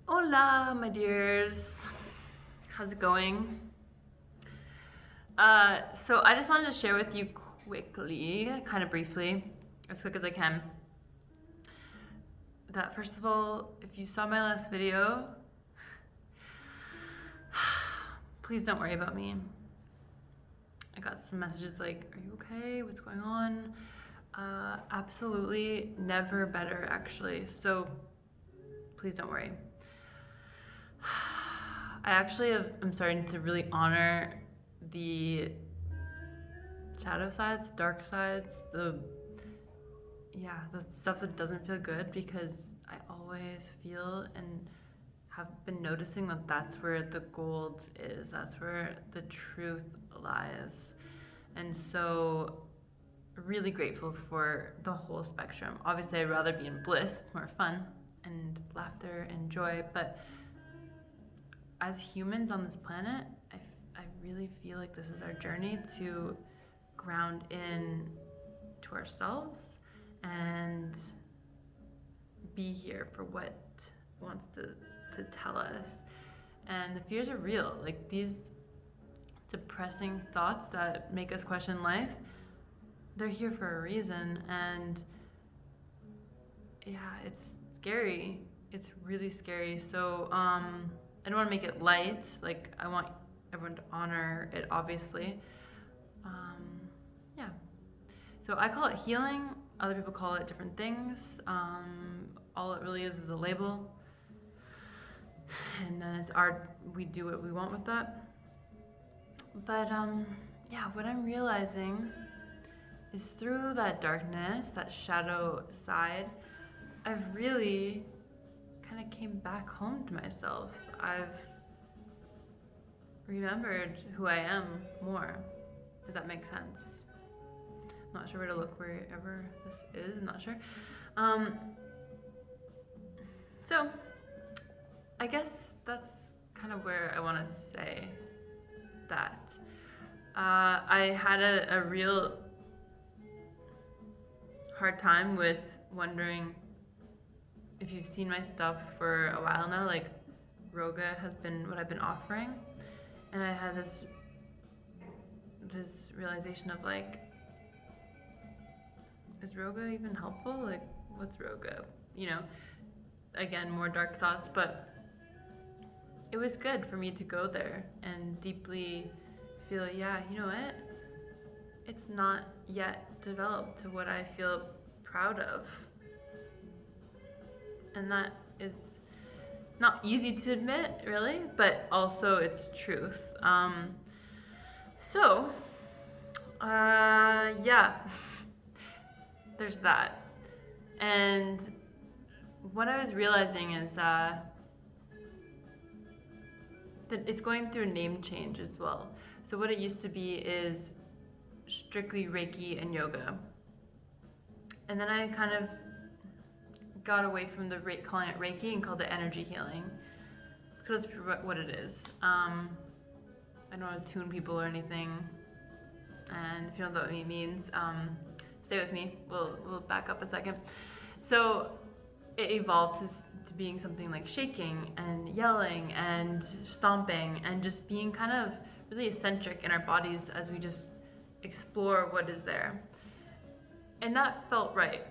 Hola, my dears. How's it going? So I just wanted to share with you quickly, kind of briefly, as quick as I can, that first of all, if you saw my last video, please don't worry about me. I got some messages like, are you okay? What's going on? Absolutely never better, actually. So please don't worry. I actually am starting to really honor the shadow sides, the dark sides, the stuff that doesn't feel good, because I always feel and have been noticing that that's where the gold is. That's where the truth lies. And so really grateful for the whole spectrum. Obviously I'd rather be in bliss, it's more fun and laughter and joy, but as humans on this planet, I really feel like this is our journey to ground in to ourselves and be here for what wants to tell us. And the fears are real. Like these depressing thoughts that make us question life, they're here for a reason. And yeah, it's scary. It's really scary. So I don't want to make it light. Like I want everyone to honor it, obviously. Yeah. So I call it healing. Other people call it different things. All it really is a label, and then it's we do what we want with that. But yeah, what I'm realizing is through that darkness, that shadow side, I've really kind of came back home to myself. I've remembered who I am more, if that makes sense. I'm not sure where to look wherever this is, I'm not sure. So I guess that's kind of where I want to say that. I had a real hard time with wondering if you've seen my stuff for a while now. Like ROGA has been what I've been offering, and I had this realization of like, is ROGA even helpful? Like, what's ROGA? You know, again, more dark thoughts, but it was good for me to go there and deeply feel, yeah, you know what? It's not yet developed to what I feel proud of. And that is not easy to admit, really, but also it's truth. Yeah, there's that. And what I was realizing is that it's going through a name change as well. So what it used to be is strictly Reiki and yoga. And then I kind of got away from calling it Reiki and called it energy healing, because that's what it is. I don't want to tune people or anything, and if you don't know what it means, stay with me. We'll back up a second. So it evolved to being something like shaking and yelling and stomping and just being kind of really eccentric in our bodies as we just explore what is there. And that felt right.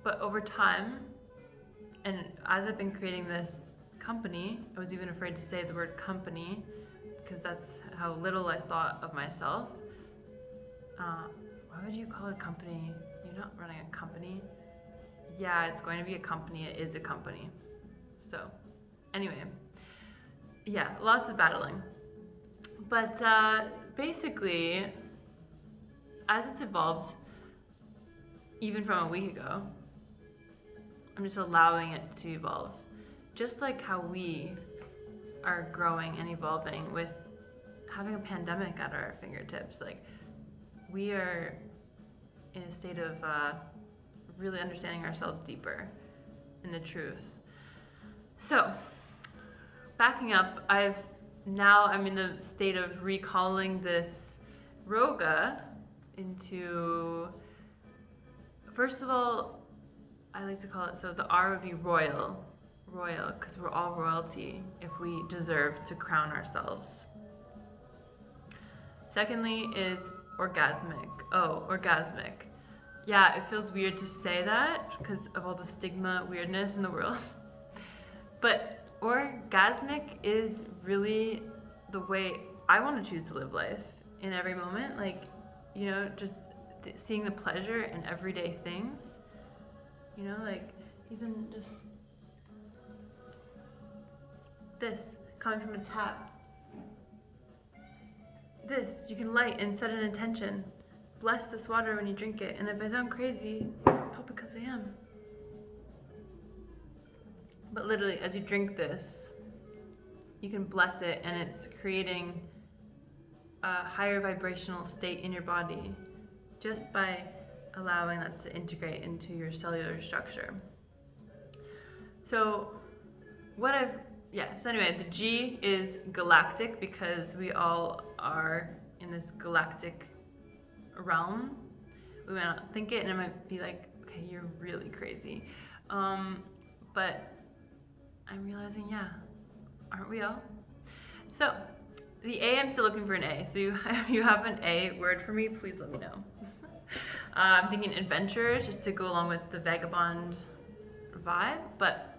But over time, and as I've been creating this company, I was even afraid to say the word company because that's how little I thought of myself. Why would you call it a company? You're not running a company. Yeah, it's going to be a company. It is a company. So, anyway, yeah, lots of battling. But basically, as it's evolved, even from a week ago, I'm just allowing it to evolve. Just like how we are growing and evolving with having a pandemic at our fingertips. Like, we are in a state of really understanding ourselves deeper in the truth. So, backing up, I'm in the state of recalling this ROGA into, first of all, I like to call it, so the R would be royal royal, because we're all royalty if we deserve to crown ourselves. Secondly is orgasmic. Oh, orgasmic. Yeah, it feels weird to say that because of all the stigma, weirdness in the world. But orgasmic is really the way I want to choose to live life in every moment. Like, you know, just seeing the pleasure in everyday things. You know, like even just this coming from a tap. This, you can light and set an intention. Bless this water when you drink it. And if I sound crazy, probably because I am. But literally, as you drink this, you can bless it, and it's creating a higher vibrational state in your body just by allowing that to integrate into your cellular structure. So anyway, the G is galactic because we all are in this galactic realm. We might not think it, and it might be like, okay, you're really crazy. But I'm realizing, yeah, aren't we all? So the A, I'm still looking for an A. So if you have an A word for me, please let me know. I'm thinking adventurous, just to go along with the vagabond vibe. But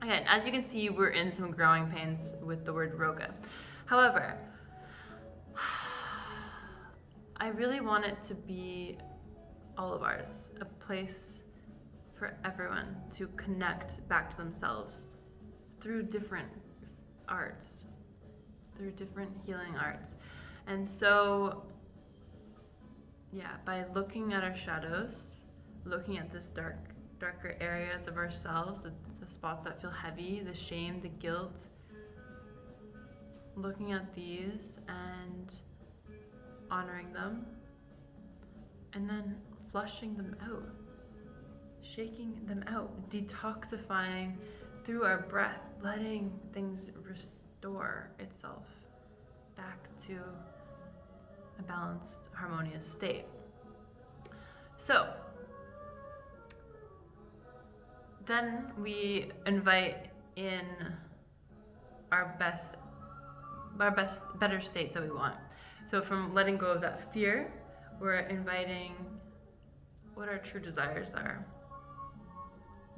again, as you can see, we're in some growing pains with the word ROGA. However, I really want it to be all of ours, a place for everyone to connect back to themselves through different arts, through different healing arts. And so, yeah, by looking at our shadows, looking at this darker areas of ourselves, the spots that feel heavy, the shame, the guilt, looking at these and honoring them, and then flushing them out, shaking them out, detoxifying through our breath, letting things restore itself back to a balanced, harmonious state. So then we invite in our better states that we want. So from letting go of that fear, we're inviting what our true desires are.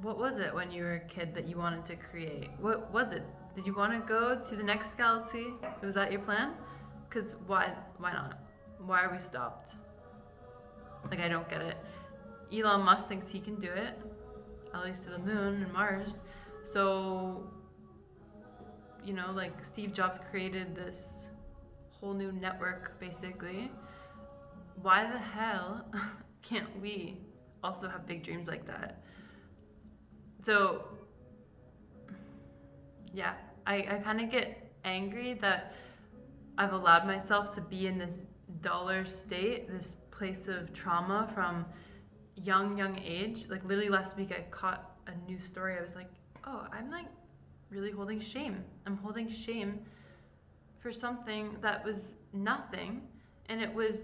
What was it when you were a kid that you wanted to create? What was it? Did you want to go to the next galaxy? Was that your plan? Because why not? Why are we stopped? Like, I don't get it. Elon Musk thinks he can do it, at least to the moon and Mars. So, you know, like Steve Jobs created this whole new network, basically. Why the hell can't we also have big dreams like that? So, yeah, I kind of get angry that I've allowed myself to be in this dollar state, this place of trauma from young age. Like literally last week I caught a new story. I was like, oh, I'm like really holding shame. I'm holding shame for something that was nothing, and it was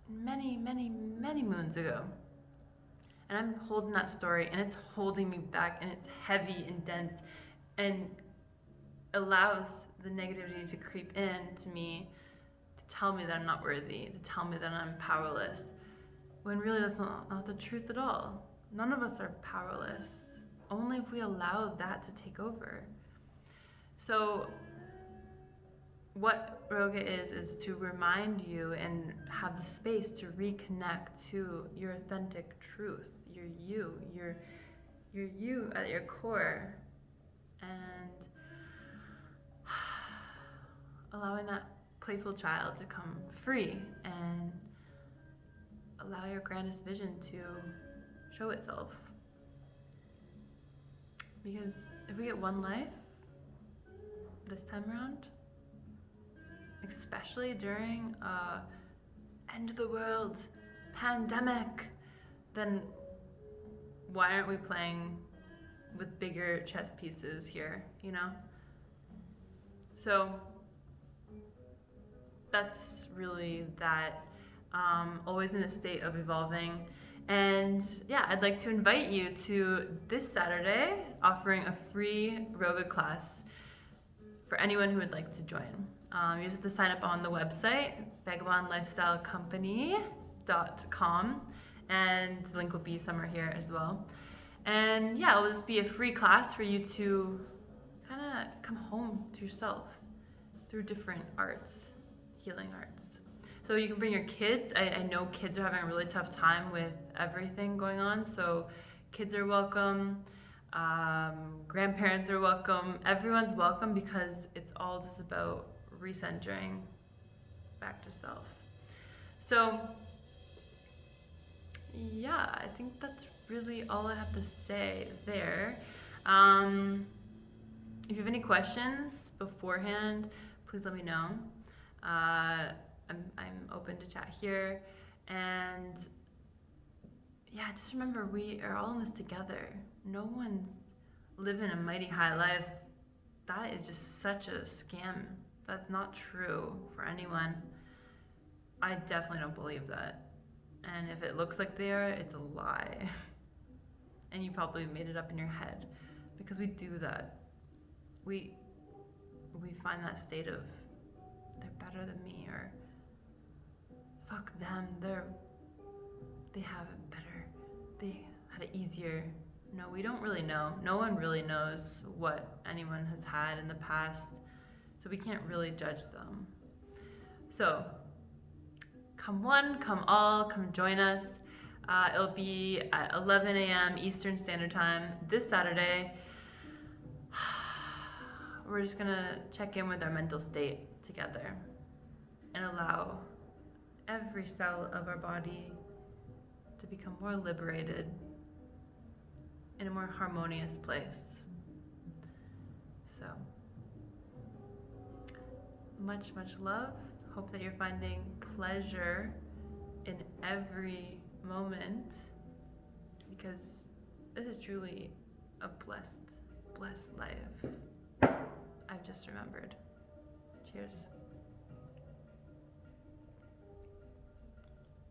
many moons ago. And I'm holding that story, and it's holding me back, and it's heavy and dense, and allows the negativity to creep in to me, to tell me that I'm not worthy, to tell me that I'm powerless, when really that's not the truth at all. None of us are powerless, only if we allow that to take over. So what Roga is to remind you and have the space to reconnect to your authentic truth, your you at your core, and allowing that playful child to come free and allow your grandest vision to show itself. Because if we get one life this time around, especially during end of the world pandemic, then why aren't we playing with bigger chess pieces here, you know? So that's really that. Always in a state of evolving, And yeah, I'd like to invite you to this Saturday, offering a free ROGA class for anyone who would like to join. You just have to sign up on the website, vagabondlifestylecompany.com, and the link will be somewhere here as well. And yeah, it'll just be a free class for you to kind of come home to yourself through different arts, healing arts. So you can bring your kids. I know kids are having a really tough time with everything going on, so kids are welcome. Grandparents are welcome. Everyone's welcome because it's all just about recentering back to self. So yeah, I think that's really all I have to say there. If you have any questions beforehand, please let me know. I'm open to chat here, and yeah, just remember we are all in this together. No one's living a mighty high life. That is just such a scam. That's not true for anyone. I definitely don't believe that. And if it looks like they are, it's a lie. And you probably made it up in your head, because we do that. We find that state of they're better than me, or fuck them, they have it better, they had it easier. No, we don't really know. No one really knows what anyone has had in the past, so we can't really judge them. So come one, come all, come join us. It'll be at 11 a.m. Eastern Standard Time this Saturday. We're just gonna check in with our mental state together and allow every cell of our body to become more liberated in a more harmonious place. So, much, much love. Hope that you're finding pleasure in every moment, because this is truly a blessed life. I've just remembered. Cheers.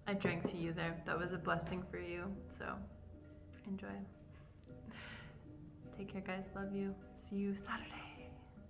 I drank to you there. That was a blessing for you, so enjoy. Take care, guys. Love you. See you Saturday.